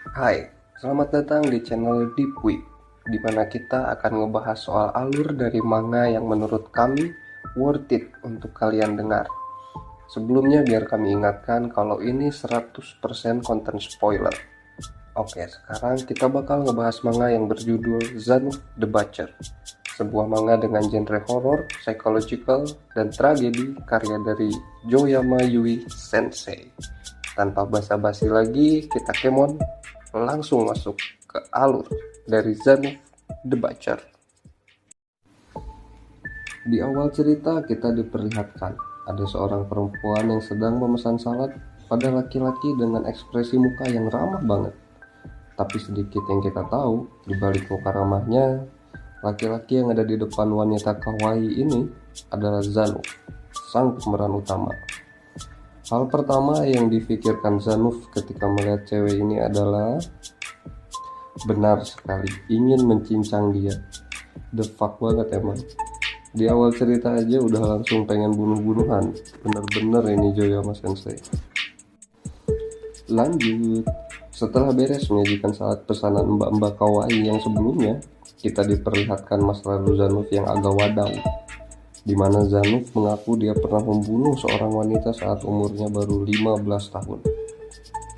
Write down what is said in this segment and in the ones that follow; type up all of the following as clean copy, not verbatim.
Hai, selamat datang di channel Deep Week, di mana kita akan ngebahas soal alur dari manga yang menurut kami worth it untuk kalian dengar. Sebelumnya biar kami ingatkan kalau ini 100% konten spoiler. Oke, sekarang kita bakal ngebahas manga yang berjudul Zanuf the Butcher, sebuah manga dengan genre horror, psychological, dan tragedi karya dari Joyama Yui Sensei. Tanpa basa-basi lagi, kita kemon langsung masuk ke alur dari Zanuf the Butcher. Di awal cerita kita diperlihatkan ada seorang perempuan yang sedang memesan salad pada laki-laki dengan ekspresi muka yang ramah banget. Tapi sedikit yang kita tahu, di balik muka ramahnya, laki-laki yang ada di depan wanita kawaii ini adalah Zanuf, sang pemeran utama. Hal pertama yang difikirkan Zanuf ketika melihat cewek ini adalah benar sekali, ingin mencincang dia. The fuck banget emang. Di awal cerita aja udah langsung pengen bunuh-bunuhan. Bener-bener ini Joyama Sensei. Lanjut. Setelah beres menyajikan salad pesanan mbak-mbak kawaii yang sebelumnya, kita diperlihatkan masa lalu Zanuf yang agak wadau, di mana Zanuf mengaku dia pernah membunuh seorang wanita saat umurnya baru 15 tahun.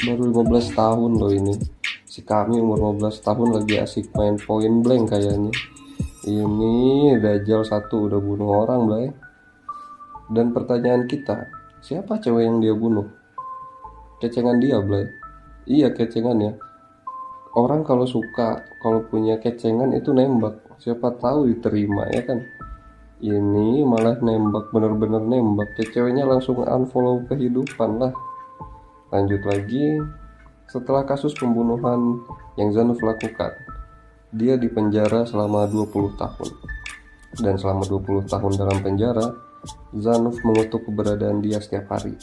Baru 15 tahun loh ini. Si kami umur 15 tahun lagi asik main point blank kayaknya. Ini Dajjal satu udah bunuh orang, Blay. Dan pertanyaan kita, siapa cewek yang dia bunuh? Kecengan dia, Blay. Iya, kecengan ya. Orang kalau suka, kalau punya kecengan itu nembak. Siapa tahu diterima ya kan. Ini malah nembak, bener-bener nembak. Ceweknya langsung unfollow kehidupan lah. Lanjut lagi. Setelah kasus pembunuhan yang Zanuf lakukan, dia dipenjara selama 20 tahun. Dan selama 20 tahun dalam penjara, Zanuf mengutuk keberadaan dia setiap hari.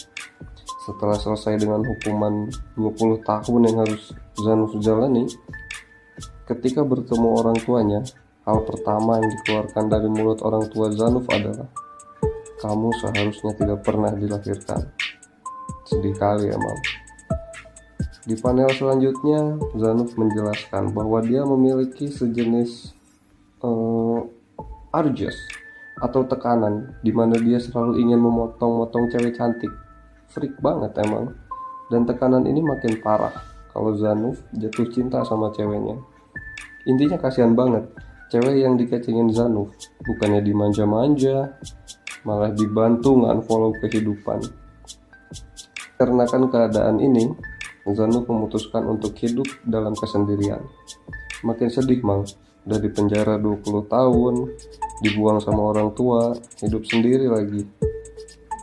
Setelah selesai dengan hukuman 20 tahun yang harus Zanuf jalani, ketika bertemu orang tuanya, hal pertama yang dikeluarkan dari mulut orang tua Zanuf adalah, "Kamu seharusnya tidak pernah dilahirkan." Sedih kali emang. Di panel selanjutnya, Zanuf menjelaskan bahwa dia memiliki sejenis urges atau tekanan di mana dia selalu ingin memotong-motong cewek cantik. Freak banget emang. Dan tekanan ini makin parah kalau Zanuf jatuh cinta sama ceweknya. Intinya kasihan banget. Cewek yang dikecengin Zanuf bukannya dimanja-manja, malah dibantu nge-unfollow kehidupan. Karena kan keadaan ini, Zanuf memutuskan untuk hidup dalam kesendirian. Makin sedih mang, udah di penjara 20 tahun, dibuang sama orang tua, hidup sendiri lagi.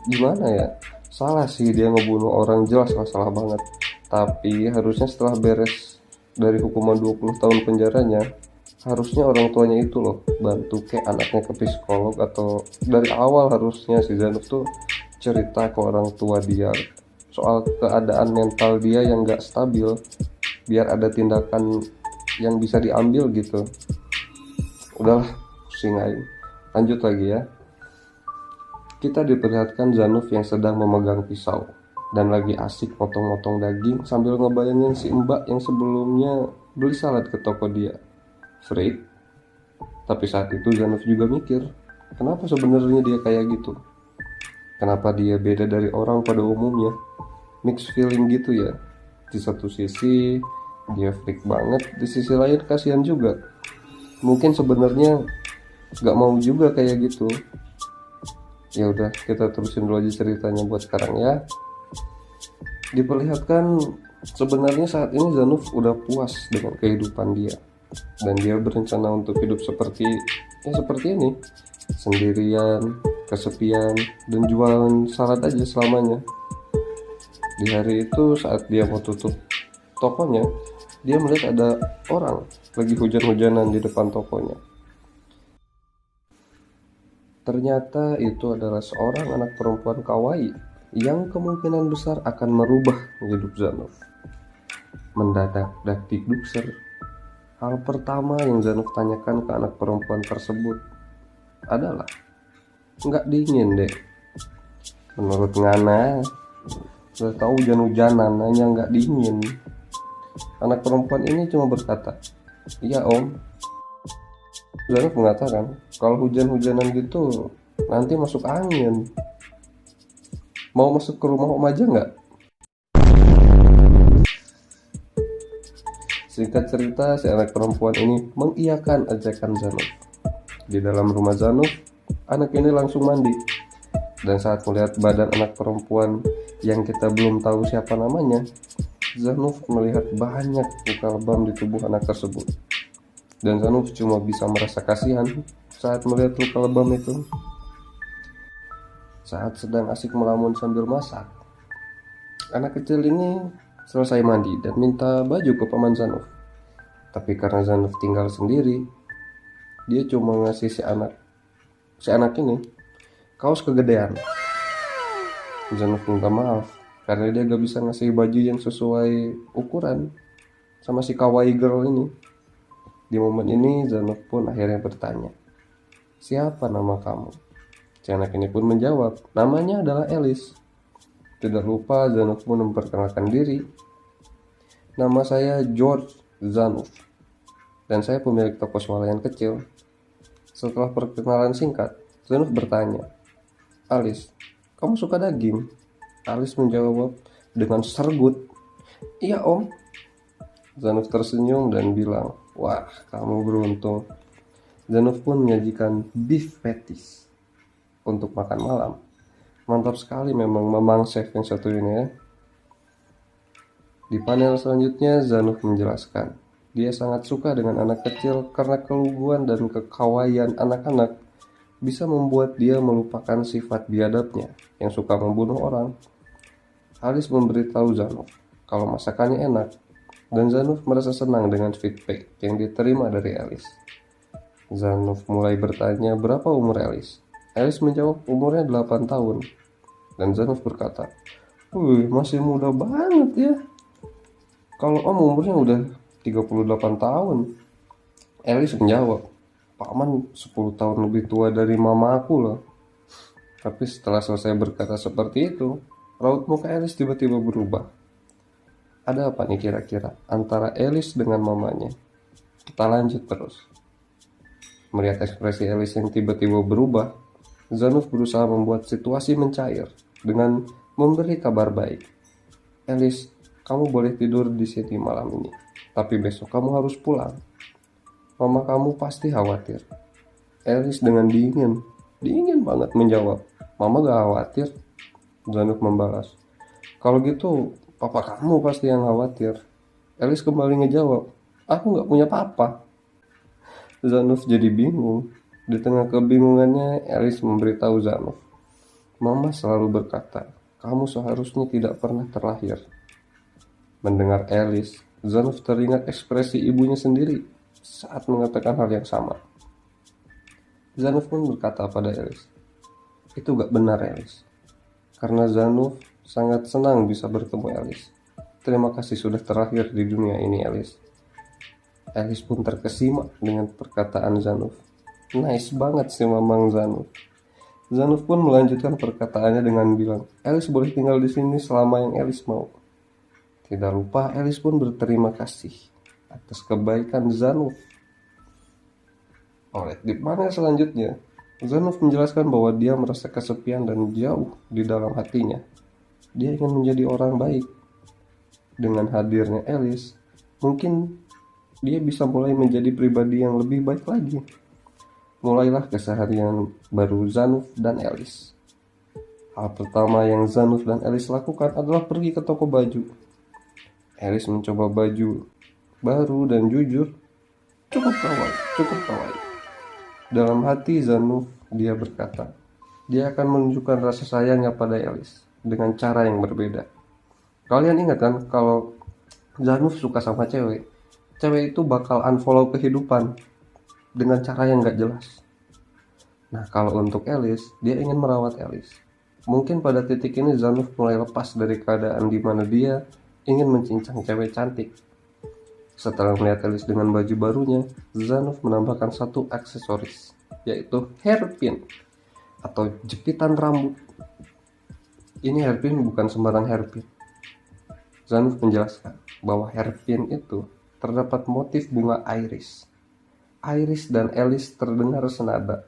Gimana ya? Salah sih dia ngebunuh orang, jelas lah salah banget. Tapi harusnya setelah beres dari hukuman 20 tahun penjaranya, harusnya orang tuanya itu loh bantu kayak anaknya ke psikolog, atau dari awal harusnya si Zanuf tuh cerita ke orang tua dia soal keadaan mental dia yang gak stabil, biar ada tindakan yang bisa diambil gitu. Udahlah, pusing aja. Lanjut lagi ya. Kita diperlihatkan Zanuf yang sedang memegang pisau dan lagi asik potong-potong daging sambil ngebayangin si mbak yang sebelumnya beli salad ke toko dia. Freak. Tapi saat itu Zanuf juga mikir, kenapa sebenarnya dia kayak gitu? Kenapa dia beda dari orang pada umumnya? Mixed feeling gitu ya. Di satu sisi dia freak banget, di sisi lain kasihan juga. Mungkin sebenarnya gak mau juga kayak gitu. Ya udah, kita terusin dulu aja ceritanya buat sekarang ya. Diperlihatkan sebenarnya saat ini Zanuf udah puas dengan kehidupan dia, dan dia berencana untuk hidup seperti ini, sendirian, kesepian, dan jualan salad aja selamanya. Di hari itu saat dia mau tutup tokonya, dia melihat ada orang lagi hujan-hujanan di depan tokonya. Ternyata itu adalah seorang anak perempuan kawaii yang kemungkinan besar akan merubah hidup Zanuf. Mendadak dakdik dukser. Hal pertama yang Zanuf tanyakan ke anak perempuan tersebut adalah, "Nggak dingin deh?" Menurut Ngana, udah tahu hujan-hujanan nanya nggak dingin. Anak perempuan ini cuma berkata, "Iya om." Zanuf mengatakan, "Kalau hujan-hujanan gitu nanti masuk angin. Mau masuk ke rumah om aja nggak?" Singkat cerita, si anak perempuan ini mengiyakan ajakan Zanuf. Di dalam rumah Zanuf, anak ini langsung mandi. Dan saat melihat badan anak perempuan yang kita belum tahu siapa namanya, Zanuf melihat banyak luka lebam di tubuh anak tersebut. Dan Zanuf cuma bisa merasa kasihan saat melihat luka lebam itu. Saat sedang asik melamun sambil masak, anak kecil ini selesai mandi dan minta baju ke paman Zanuf. Tapi karena Zanuf tinggal sendiri, dia cuma ngasih si anak ini kaos kegedean. Zanuf minta maaf karena dia gak bisa ngasih baju yang sesuai ukuran sama si kawaii girl ini. Di momen ini Zanuf pun akhirnya bertanya, "Siapa nama kamu?" Si anak ini pun menjawab, "Namanya adalah Alice." Tidak lupa Zanuf pun memperkenalkan diri. "Nama saya George Zanuf dan saya pemilik toko swalayan kecil." Setelah perkenalan singkat, Zanuf bertanya, "Alice, kamu suka daging?" Alice menjawab dengan sergut, "Iya om." Zanuf tersenyum dan bilang, "Wah, kamu beruntung." Zanuf pun menyajikan beef patties untuk makan malam. Mantap sekali memang Mamang Chef yang satu ini ya. Di panel selanjutnya, Zanuf menjelaskan, dia sangat suka dengan anak kecil karena keluguan dan kekawaian anak-anak bisa membuat dia melupakan sifat biadabnya yang suka membunuh orang. Alice memberitahu Zanuf kalau masakannya enak, dan Zanuf merasa senang dengan feedback yang diterima dari Alice. Zanuf mulai bertanya berapa umur Alice. Alice menjawab umurnya 8 tahun, dan Zanuf berkata, "Wih, masih muda banget ya. Kalau om umurnya udah 38 tahun. Alice menjawab, "Paman 10 tahun lebih tua dari mama aku loh." Tapi setelah selesai berkata seperti itu, raut muka Alice tiba-tiba berubah. Ada apa nih kira-kira antara Alice dengan mamanya? Kita lanjut terus. Melihat ekspresi Alice yang tiba-tiba berubah, Zanuf berusaha membuat situasi mencair dengan memberi kabar baik. "Alice, kamu boleh tidur di sini malam ini, tapi besok kamu harus pulang. Mama kamu pasti khawatir." Alice dengan dingin banget menjawab, "Mama gak khawatir." Zanuf membalas, "Kalau gitu, papa kamu pasti yang khawatir." Alice kembali ngejawab, "Aku gak punya papa." Zanuf jadi bingung. Di tengah kebingungannya, Alice memberitahu Zanuf, "Mama selalu berkata, kamu seharusnya tidak pernah terlahir." Mendengar Alice, Zanuf teringat ekspresi ibunya sendiri saat mengatakan hal yang sama. Zanuf pun berkata pada Alice, "Itu gak benar Alice." Karena Zanuf sangat senang bisa bertemu Alice. "Terima kasih sudah terlahir di dunia ini Alice." Alice pun terkesima dengan perkataan Zanuf. Nice banget sih Mamang Zanuf. Zanuf pun melanjutkan perkataannya dengan bilang, "Alice boleh tinggal di sini selama yang Alice mau." Tidak lupa Alice pun berterima kasih atas kebaikan Zanuf. Di panel selanjutnya, Zanuf menjelaskan bahwa dia merasa kesepian dan jauh di dalam hatinya. Dia ingin menjadi orang baik. Dengan hadirnya Alice, mungkin dia bisa mulai menjadi pribadi yang lebih baik lagi. Mulailah keseharian baru Zanuf dan Alice. Hal pertama yang Zanuf dan Alice lakukan adalah pergi ke toko baju. Alice mencoba baju baru dan jujur, cukup kawaii. Dalam hati Zanuf, dia berkata, dia akan menunjukkan rasa sayangnya pada Alice dengan cara yang berbeda. Kalian ingat kan kalau Zanuf suka sama cewek itu bakal unfollow kehidupan dengan cara yang gak jelas. Nah, kalau untuk Alice, dia ingin merawat Alice. Mungkin pada titik ini Zanuf mulai lepas dari keadaan di mana dia ingin mencincang cewek cantik. Setelah melihat Alice dengan baju barunya, Zanuf menambahkan satu aksesoris, yaitu hairpin atau jepitan rambut. Ini hairpin bukan sembarang hairpin. Zanuf menjelaskan bahwa hairpin itu terdapat motif bunga iris. Iris dan Alice terdengar senada,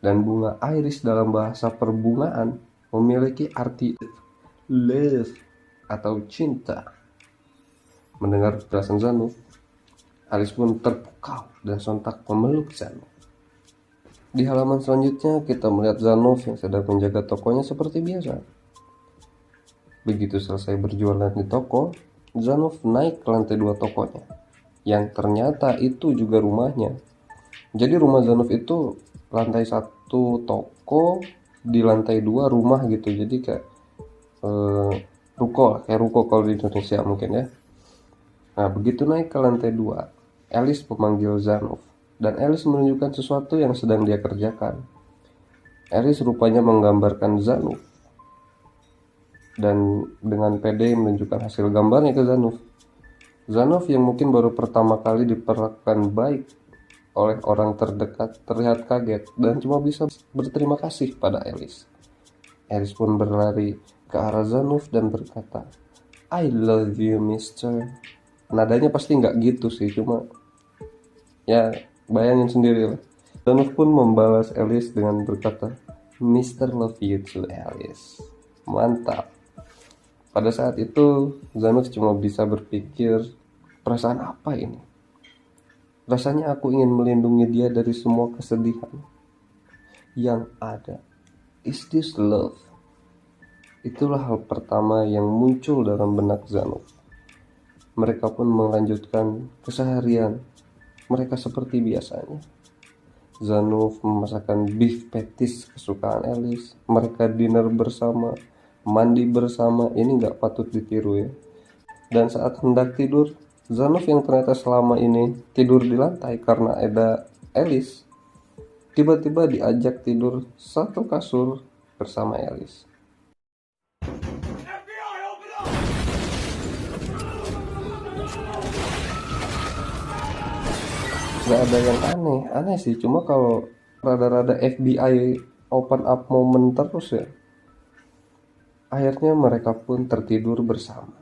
dan bunga iris dalam bahasa perbungaan memiliki arti love atau cinta. Mendengar penjelasan Zanuf, Alice pun terpukau dan sontak memeluk Zanuf. Di halaman selanjutnya kita melihat Zanuf yang sedang menjaga tokonya seperti biasa. Begitu selesai berjualan di toko, Zanuf naik ke lantai 2 tokonya, yang ternyata itu juga rumahnya. Jadi rumah Zanuf itu lantai 1 toko, di lantai 2 rumah gitu. Jadi kayak ruko lah, kayak ruko kalau di Indonesia mungkin ya. Nah, begitu naik ke lantai 2, Alice memanggil Zanuf, dan Alice menunjukkan sesuatu yang sedang dia kerjakan. Alice rupanya menggambarkan Zanuf, dan dengan pede menunjukkan hasil gambarnya ke Zanuf. Zanuf yang mungkin baru pertama kali diperlakukan baik oleh orang terdekat terlihat kaget dan cuma bisa berterima kasih pada Alice. Alice pun berlari ke arah Zanuf dan berkata, "I love you, mister." Nadanya pasti nggak gitu sih, cuma ya bayangin sendiri lah. Zanuf pun membalas Alice dengan berkata, "Mister love you too, Alice." Mantap. Pada saat itu, Zanuf cuma bisa berpikir, perasaan apa ini? Rasanya aku ingin melindungi dia dari semua kesedihan yang ada. Is this love? Itulah hal pertama yang muncul dalam benak Zanuf. Mereka pun melanjutkan keseharian mereka seperti biasanya. Zanuf memasakkan beef patties kesukaan Alice. Mereka dinner bersama, mandi bersama. Ini nggak patut ditiru ya. Dan saat hendak tidur, Zanuf yang ternyata selama ini tidur di lantai karena ada Alice, tiba-tiba diajak tidur satu kasur bersama Alice. Gak ada yang aneh sih, cuma kalau rada-rada FBI open up moment terus ya. Akhirnya mereka pun tertidur bersama.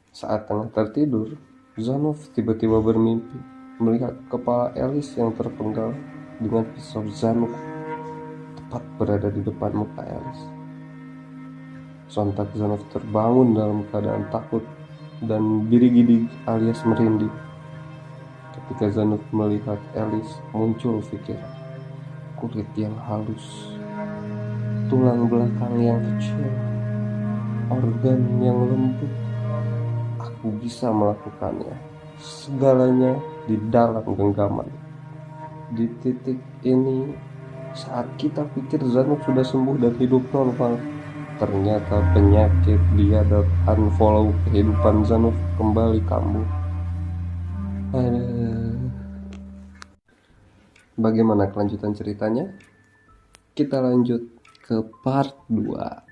Saat tengah tertidur, Zanuf tiba-tiba bermimpi melihat kepala Alice yang terpenggal dengan pisau Zanuf tepat berada di depan muka Alice. Sontak Zanuf terbangun dalam keadaan takut dan gidi-gidi alias merinding. Ketika Zanuf melihat Alice, muncul pikiran, kulit yang halus, tulang belakang yang kecil, organ yang lembut. Aku bisa melakukannya, segalanya di dalam genggaman. Di titik ini, saat kita pikir Zanuf sudah sembuh dan hidup normal, ternyata penyakit biadab unfollow kehidupan Zanuf kembali kambuh. Bagaimana kelanjutan ceritanya? Kita lanjut ke part 2.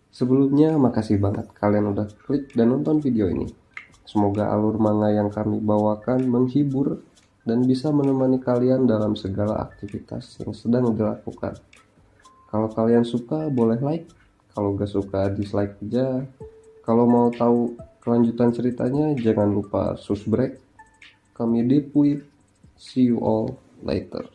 Sebelumnya makasih banget kalian udah klik dan nonton video ini. Semoga alur manga yang kami bawakan menghibur dan bisa menemani kalian dalam segala aktivitas yang sedang dilakukan. Kalau kalian suka boleh like, kalau gak suka dislike aja. Kalau mau tahu kelanjutan ceritanya jangan lupa subscribe. Kami Deep With. See you all later.